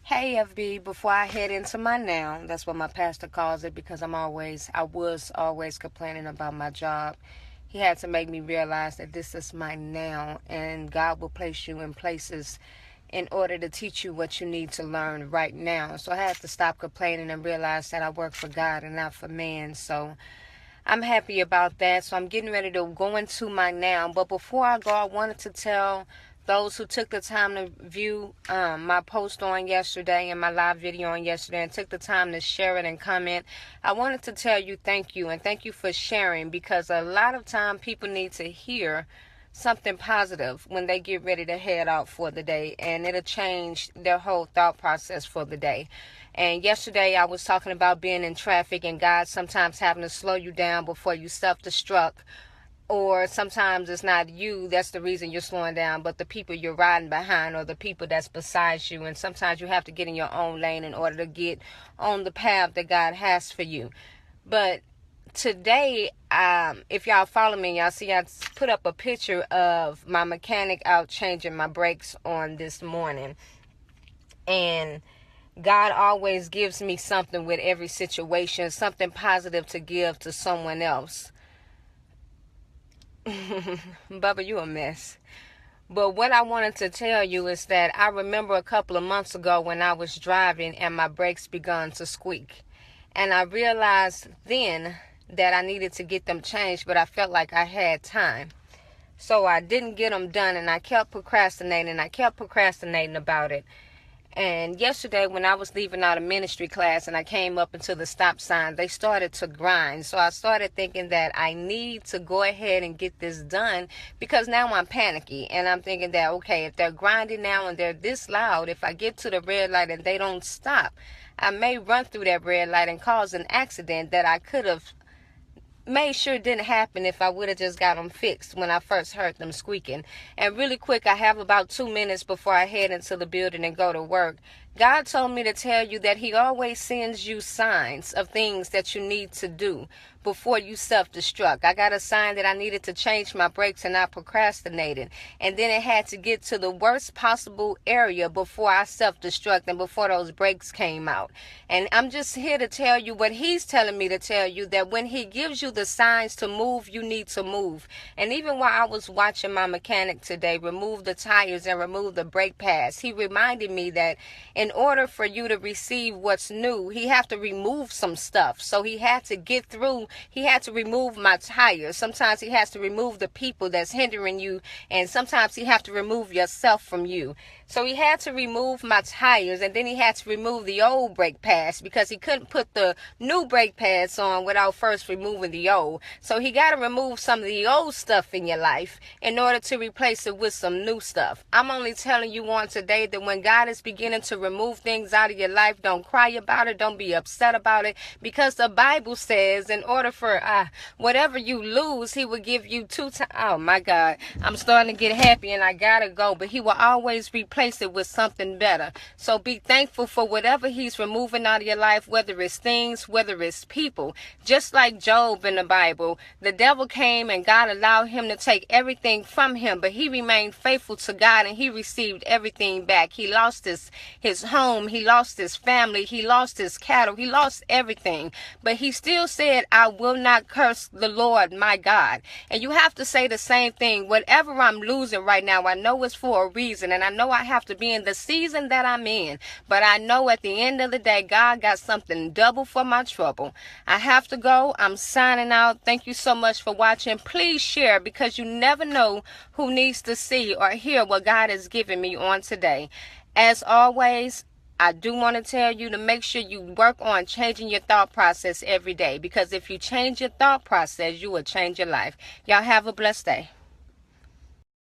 Hey FB, before I head into my now, that's what my pastor calls it because I was always complaining about my job. He had to make me realize that this is my now, and God will place you in places in order to teach you what you need to learn right now. So I had to stop complaining and realize that I work for God and not for man. So I'm happy about that. So I'm getting ready to go into my now. But before I go, I wanted to tell those who took the time to view my post on yesterday and my live video on yesterday and took the time to share it and comment. I wanted to tell you thank you, and thank you for sharing, because a lot of time people need to hear something positive when they get ready to head out for the day, and it'll change their whole thought process for the day. And yesterday I was talking about being in traffic and God sometimes having to slow you down before you self-destruct, or sometimes it's not you that's the reason you're slowing down, but the people you're riding behind or the people that's beside you. And sometimes you have to get in your own lane in order to get on the path that God has for you. But today, if y'all follow me, y'all see I put up a picture of my mechanic out changing my brakes on this morning. And God always gives me something with every situation, something positive to give to someone else. Bubba, you a mess. But what I wanted to tell you is that I remember a couple of months ago when I was driving and my brakes began to squeak. And I realized then that I needed to get them changed, but I felt like I had time. So I didn't get them done, and I kept procrastinating. I kept procrastinating about it. And yesterday when I was leaving out of ministry class and I came up into the stop sign, they started to grind. So I started thinking that I need to go ahead and get this done, because now I'm panicky. And I'm thinking that, okay, if they're grinding now and they're this loud, if I get to the red light and they don't stop, I may run through that red light and cause an accident that I could have made sure it didn't happen if I would have just got them fixed when I first heard them squeaking. And really quick, I have about 2 minutes before I head into the building and go to work. God told me to tell you that he always sends you signs of things that you need to do before you self-destruct. I got a sign that I needed to change my brakes and I procrastinated. And then it had to get to the worst possible area before I self-destruct and before those brakes came out. And I'm just here to tell you what he's telling me to tell you, that when he gives you the signs to move, you need to move. And even while I was watching my mechanic today remove the tires and remove the brake pads, he reminded me that in order for you to receive what's new, he have to remove some stuff. So he had to get through, he had to remove my tires. Sometimes he has to remove the people that's hindering you, and sometimes he have to remove yourself from you. So he had to remove my tires, and then he had to remove the old brake pads because he couldn't put the new brake pads on without first removing the old. So he got to remove some of the old stuff in your life in order to replace it with some new stuff. I'm only telling you on today that when God is beginning to remove things out of your life, don't cry about it, don't be upset about it, because the Bible says in order for whatever you lose, he will give you 2 times. Oh my God, I'm starting to get happy and I gotta go, but he will always replace it with something better. So be thankful for whatever he's removing out of your life, whether it's things, whether it's people. Just like Job in the Bible, the devil came and God allowed him to take everything from him, but he remained faithful to God and he received everything back. He lost his home, he lost his family, he lost his cattle, he lost everything, but he still said, I will not curse the Lord my God. And you have to say the same thing. Whatever I'm losing right now, I know it's for a reason, and I know I have to be in the season that I'm in, but I know at the end of the day, God got something double for my trouble. I have to go. I'm signing out. Thank you so much for watching. Please share, because you never know who needs to see or hear what God has given me on today. As always, I do want to tell you to make sure you work on changing your thought process every day, because if you change your thought process, you will change your life. Y'all have a blessed day.